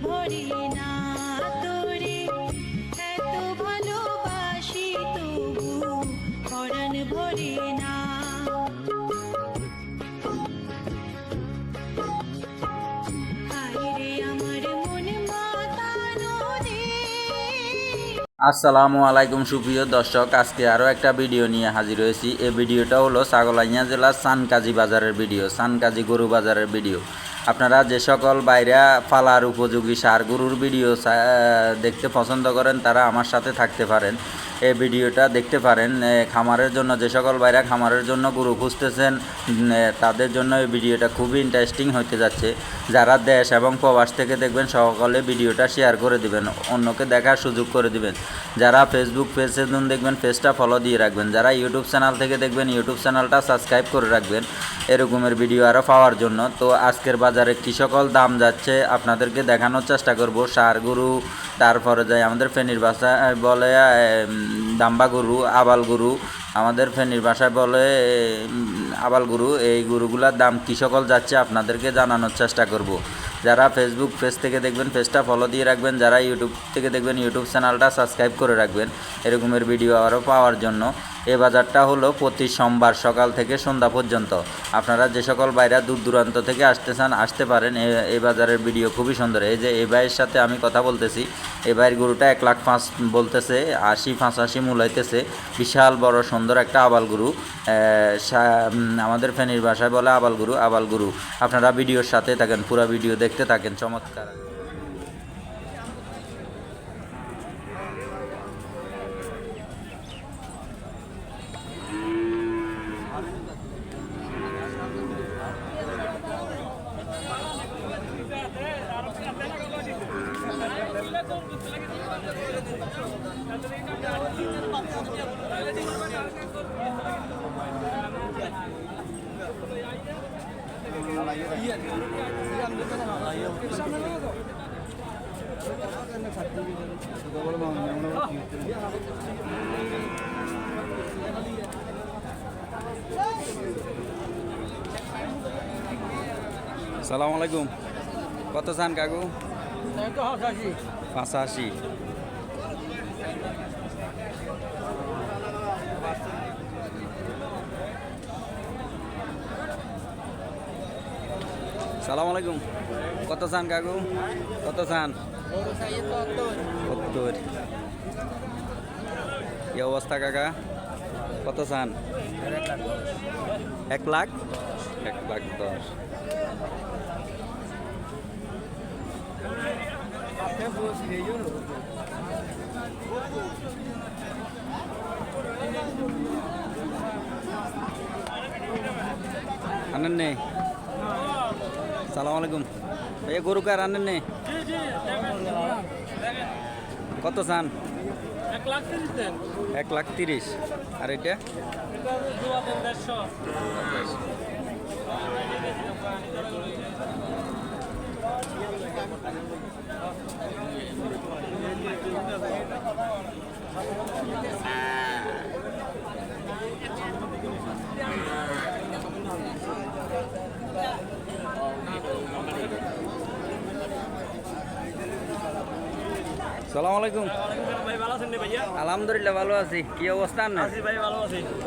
ভরে না তোরে এত ভালোবাসি তবু পরাণ ভরে না। হায়রে আমার মন মাতানো রে। আসসালামু আলাইকুম সুপ্রিয় দর্শক, আজকে আরও একটা ভিডিও নিয়ে হাজির হয়েছি। এই ভিডিওটা হলো ছাগলাইয়া জেলার সানকাজি বাজারের ভিডিও, সানকাজি গরু বাজারের ভিডিও। আপনারা যে সকল বাইরা ফালার উপযোগী সার গরুর ভিডিও দেখতে পছন্দ করেন তারা আমার সাথে থাকতে পারেন, এই ভিডিওটা দেখতে পারেন। খামারের জন্য যে সকল বাইরা খামারের জন্য গরু খুঁজতেছেন তাদের জন্য এই ভিডিওটা খুবই ইন্টারেস্টিং হতে যাচ্ছে। যারা দেশ এবং প্রবাস থেকে দেখবেন সকলে ভিডিওটা শেয়ার করে দিবেন, অন্যকে দেখার সুযোগ করে দিবেন। যারা ফেসবুক পেজে দেখবেন পেজটা ফলো দিয়ে রাখবেন, যারা ইউটিউব চ্যানেল থেকে দেখবেন ইউটিউব চ্যানেলটা সাবস্ক্রাইব করে রাখবেন এরকমের ভিডিও আরও পাওয়ার জন্য। তো আজকের বাজারে কী সকল দাম যাচ্ছে আপনাদেরকে দেখানোর চেষ্টা করব। ষাঁড় গরু, তারপরে যাই আমাদের ফেনীর ভাষায় বলে দাম্বা গরু, আবাল গরু, আমাদের ফেনীর ভাষায় বলে আবাল গরু, এই গরুগুলোর দাম কী সকল যাচ্ছে আপনাদেরকে জানানোর চেষ্টা করব। যারা ফেসবুক পেজ থেকে দেখবেন পেজটা ফলো দিয়ে রাখবেন, যারা ইউটিউব থেকে দেখবেন ইউটিউব চ্যানেলটা সাবস্ক্রাইব করে রাখবেন এরকমের ভিডিও আরও পাওয়ার জন্য। এই বাজারটা হলো প্রতি সোমবার সকাল থেকে সন্ধ্যা পর্যন্ত। আপনারা যে সকল বাইরা দূর দূরান্ত থেকে আসতে চান আসতে পারেন। এই বাজারের ভিডিও খুবই সুন্দর। এই যে এই ভাইয়ের সাথে আমি কথা বলতেছি, এই ভাইয়ের গরুটা 1,05,000 বলতেছে, 80-85 মূল হইতেছে। বিশাল বড় সুন্দর একটা আবাল গরু, আমাদের ফেনীর ভাষায় বলে আবাল গরু। আবাল গরু আপনারা ভিডিওর সাথে থাকেন, পুরো ভিডিও দেখতে থাকেন। চমৎকার। সালাম আলাইকুম। কত চান কাকু? 85। সালাম আলাইকুম। কত চান কাকু? কত চান? 70। কি অবস্থা কাকা? কত চান? 1 লাখ? 1,10,000। আনেন নে? সালাম আলাইকুম। এই গরু কার আনেন নে? কত চান? 1,30,000। আর এটা? সালাম আলাইকুম। আলহামদুলিল্লাহ ভালো আছি। কি অবস্থা?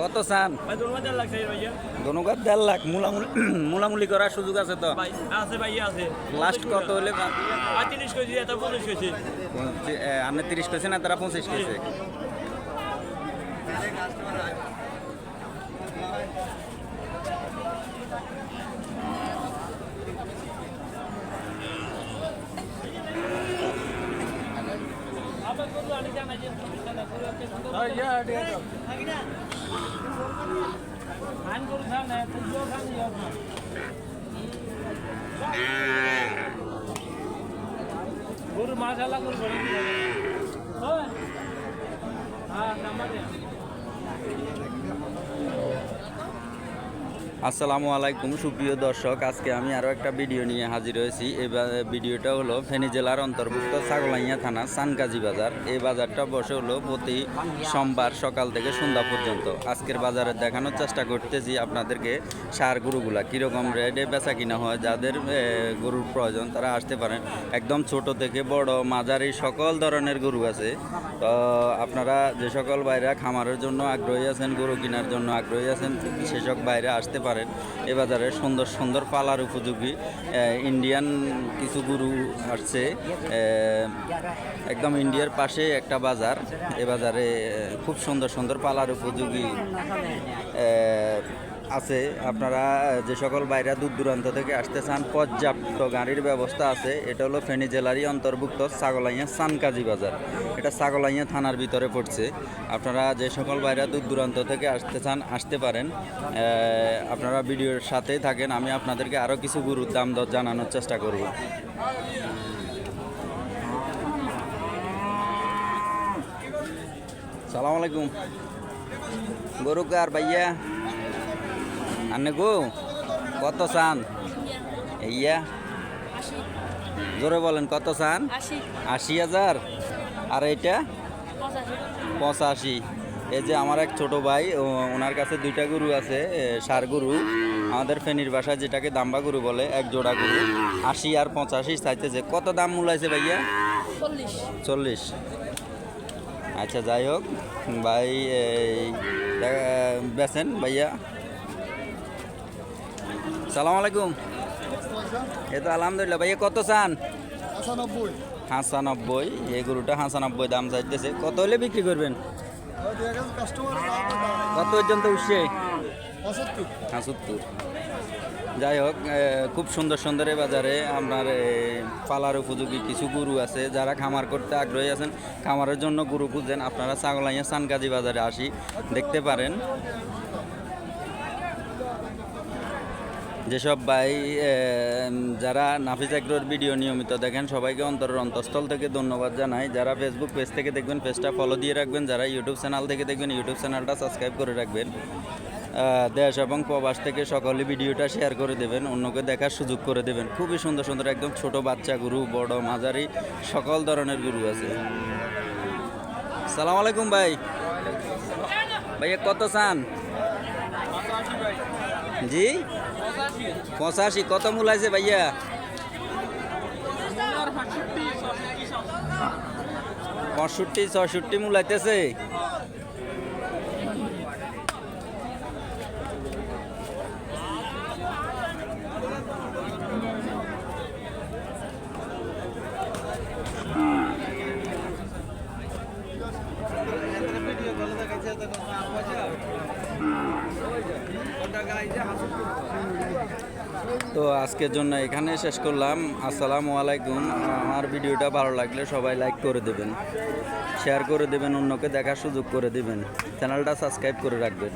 কত চান? দোনোকার 1.5 লাখ। মুলামুলি করার সুযোগ আছে তো? লাস্ট কত হলে? 30 কেছে না তারা 25 কেছে? গরু মাশাআল্লাহ করবো। হ্যাঁ নাম্বার আসসালামু আলাইকুম সুপ্রিয় দর্শক, আজকে আমি আরও একটা ভিডিও নিয়ে হাজির হয়েছি। এই ভিডিওটা হলো ফেনী জেলার অন্তর্ভুক্ত ছাগলাইয়া থানা সানকাজি বাজার। এই বাজারটা বসে হলো প্রতি সোমবার সকাল থেকে সন্ধ্যা পর্যন্ত। আজকের বাজারে দেখানোর চেষ্টা করতেছি আপনাদেরকে সার গরুগুলা কীরকম রেটে বেচা কিনা হয়। যাদের গরুর প্রয়োজন তারা আসতে পারেন। একদম ছোট থেকে বড় মাঝারি সকল ধরনের গরু আছে। তো আপনারা যে সকল বাইরা খামারের জন্য আগ্রহী আছেন, গরু কেনার জন্য আগ্রহী আছেন, সেসব বাইরে আসতে পারেন। এ বাজারে সুন্দর সুন্দর পালার উপযোগী ইন্ডিয়ান কিছু গরু আসছে। একদম ইন্ডিয়ার পাশে একটা বাজার। এ বাজারে খুব সুন্দর সুন্দর পালার উপযোগী আছে। আপনারা যে সকল বাইরা দূর দূরান্ত থেকে আসতে চান পর্যাপ্ত গাড়ির ব্যবস্থা আছে। এটা হলো ফেনী জেলারই অন্তর্ভুক্ত ছাগলাইয়া সানকাজি বাজার। এটা ছাগলাইয়া থানার ভিতরে পড়ছে। আপনারা যে সকল বাইরা দূর দূরান্ত থেকে আসতে চান আসতে পারেন। আপনারা ভিডিওর সাথেই থাকেন, আমি আপনাদেরকে আরও কিছু গরুর দাম দর জানানোর চেষ্টা করব। সালাম আলাইকুম। গরু কার ভাইয়া? আনে গো কত চান? ইয়া জোরে বলেন, কত চান? ৮০,০০০। আর এইটা ৮৫। এই যে আমার এক ছোট ভাই, ওনার কাছে দুইটা গরু আছে, ষাঁড় গরু। আমাদের ফেনীর বাসায় যেটাকে দাম্বা গরু বলে, এক জোড়া গরু ৮০ আর ৮৫ চাইতেছে। কত দাম মূলাইছে ভাইয়া? ৪০। আচ্ছা যাই হোক ভাই, বেচেন ভাইয়া। সালাম আলাইকুম। এ তো আলহামদুলিল্লাহ। ভাইয়া কত চান? ৯৫। এই গরুটা ৯৫ দাম চাইতেছে। কত হলে বিক্রি করবেন? কত পর্যন্ত উঠছে? ৭৫। যাই হোক, খুব সুন্দর সুন্দর এই বাজারে আপনার পালার উপযোগী কিছু গরু আছে। যারা খামার করতে আগ্রহী আছেন, খামারের জন্য গরু খুঁজছেন, আপনারা ছাগলাইয়া সানকাজি বাজারে আসি দেখতে পারেন। যেসব ভাই যারা নাফিস এগ্রোর ভিডিও নিয়মিত দেখেন, সবাইকে অন্তরের অন্তঃস্থল থেকে ধন্যবাদ জানাই। যারা ফেসবুক পেজ থেকে দেখবেন, পেজটা ফলো দিয়ে রাখবেন। যারা ইউটিউব চ্যানেল থেকে দেখবেন, ইউটিউব চ্যানেলটা সাবস্ক্রাইব করে রাখবেন। দেশ এবং প্রবাস থেকে সকলে ভিডিওটা শেয়ার করে দেবেন, অন্যকে দেখার সুযোগ করে দেবেন। খুবই সুন্দর সুন্দর একদম ছোট বাচ্চা গরু, বড় মাঝারি সকল ধরনের গরু আছে। সালাম আলাইকুম ভাই। ভাইয়া কত চান? জি ৮৫। কত মূলাইছে ভাইয়া? ৬৫ মূলাইতেছে। তো আজকের জন্য এখানে শেষ করলাম। আসসালামু আলাইকুম। আমার ভিডিওটা ভালো লাগলে সবাই লাইক করে দেবেন, শেয়ার করে দেবেন, অন্যকে দেখার সুযোগ করে দেবেন, চ্যানেলটা সাবস্ক্রাইব করে রাখবেন।